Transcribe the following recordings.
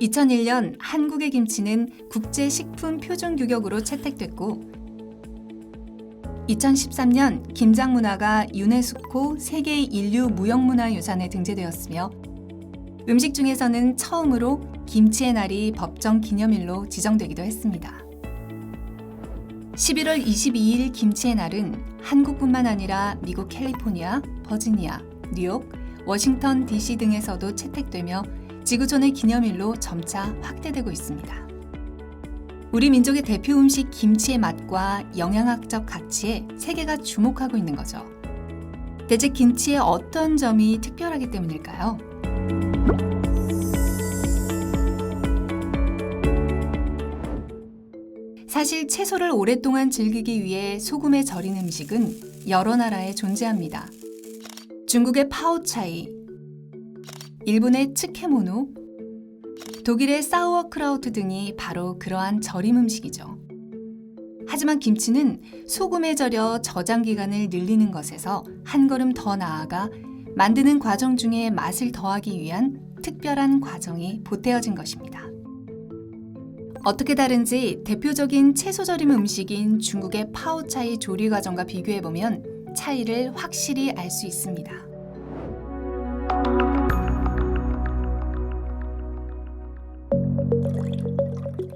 2001년 한국의 김치는 국제식품표준규격으로 채택됐고 2013년 김장 문화가 유네스코 세계 인류 무형문화유산에 등재되었으며 음식 중에서는 처음으로 김치의 날이 법정 기념일로 지정되기도 했습니다. 11월 22일 김치의 날은 한국뿐만 아니라 미국 캘리포니아, 버지니아, 뉴욕, 워싱턴 DC 등에서도 채택되며 지구촌의 기념일로 점차 확대되고 있습니다. 우리 민족의 대표 음식 김치의 맛과 영양학적 가치에 세계가 주목하고 있는 거죠. 대체 김치의 어떤 점이 특별하기 때문일까요? 사실 채소를 오랫동안 즐기기 위해 소금에 절인 음식은 여러 나라에 존재합니다. 중국의 파오차이, 일본의 츠케모노, 독일의 사우어크라우트 등이 바로 그러한 절임 음식이죠. 하지만 김치는 소금에 절여 저장 기간을 늘리는 것에서 한 걸음 더 나아가 만드는 과정 중에 맛을 더하기 위한 특별한 과정이 보태어진 것입니다. 어떻게 다른지 대표적인 채소 절임 음식인 중국의 파오차이 조리 과정과 비교해보면 차이를 확실히 알 수 있습니다.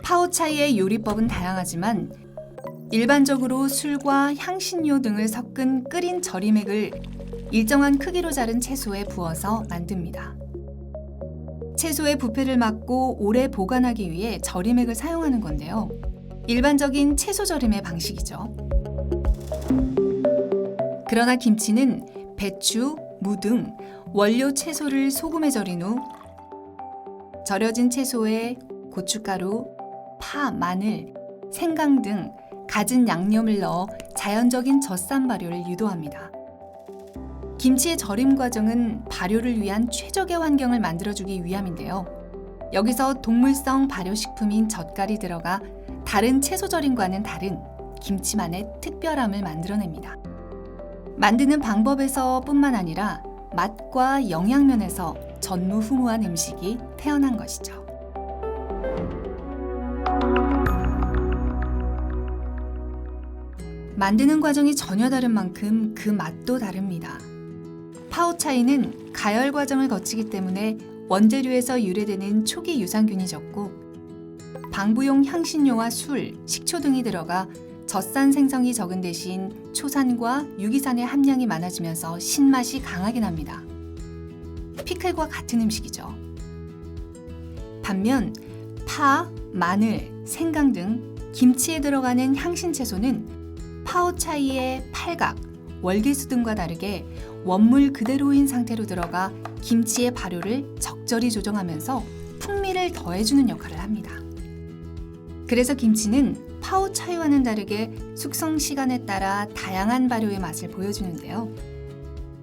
파오차이의 요리법은 다양하지만 일반적으로 술과 향신료 등을 섞은 끓인 절임액을 일정한 크기로 자른 채소에 부어서 만듭니다. 채소의 부패를 막고 오래 보관하기 위해 절임액을 사용하는 건데요. 일반적인 채소 절임의 방식이죠. 그러나 김치는 배추, 무 등 원료 채소를 소금에 절인 후 절여진 채소에 고춧가루, 파, 마늘, 생강 등 갖은 양념을 넣어 자연적인 젖산 발효를 유도합니다. 김치의 절임 과정은 발효를 위한 최적의 환경을 만들어주기 위함인데요. 여기서 동물성 발효식품인 젓갈이 들어가 다른 채소 절임과는 다른 김치만의 특별함을 만들어냅니다. 만드는 방법에서 뿐만 아니라 맛과 영양면에서 전무후무한 음식이 태어난 것이죠. 만드는 과정이 전혀 다른 만큼 그 맛도 다릅니다. 파오차이는 가열 과정을 거치기 때문에 원재료에서 유래되는 초기 유산균이 적고 방부용 향신료와 술, 식초 등이 들어가 젖산 생성이 적은 대신 초산과 유기산의 함량이 많아지면서 신맛이 강하게 납니다. 피클과 같은 음식이죠. 반면 파, 마늘, 생강 등 김치에 들어가는 향신 채소는 파오차이의 팔각, 월계수 등과 다르게 원물 그대로인 상태로 들어가 김치의 발효를 적절히 조정하면서 풍미를 더해주는 역할을 합니다. 그래서 김치는 파오차이와는 다르게 숙성 시간에 따라 다양한 발효의 맛을 보여주는데요.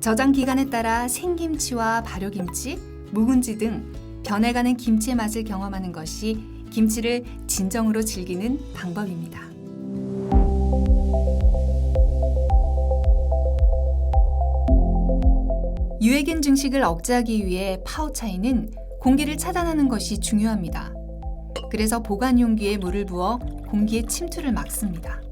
저장 기간에 따라 생김치와 발효김치, 묵은지 등 변해가는 김치의 맛을 경험하는 것이 김치를 진정으로 즐기는 방법입니다. 유해균 증식을 억제하기 위해 파오차이는 공기를 차단하는 것이 중요합니다. 그래서 보관 용기에 물을 부어 공기의 침투를 막습니다.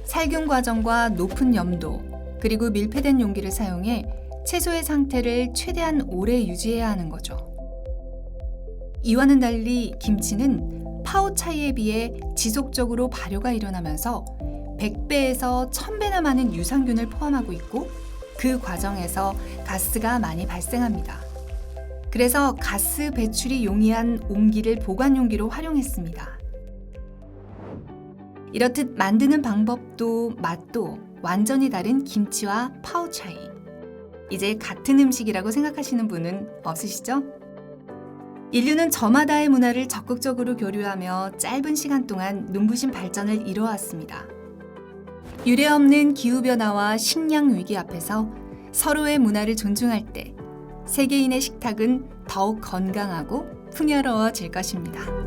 살균 과정과 높은 염도, 그리고 밀폐된 용기를 사용해 채소의 상태를 최대한 오래 유지해야 하는 거죠. 이와는 달리 김치는 파오차이에 비해 지속적으로 발효가 일어나면서 100배에서 1000배나 많은 유산균을 포함하고 있고 그 과정에서 가스가 많이 발생합니다. 그래서 가스 배출이 용이한 옹기를 보관 용기로 활용했습니다. 이렇듯 만드는 방법도 맛도 완전히 다른 김치와 파오차이. 이제 같은 음식이라고 생각하시는 분은 없으시죠? 인류는 저마다의 문화를 적극적으로 교류하며 짧은 시간 동안 눈부신 발전을 이뤄왔습니다. 유례없는 기후변화와 식량 위기 앞에서 서로의 문화를 존중할 때 세계인의 식탁은 더욱 건강하고 풍요로워질 것입니다.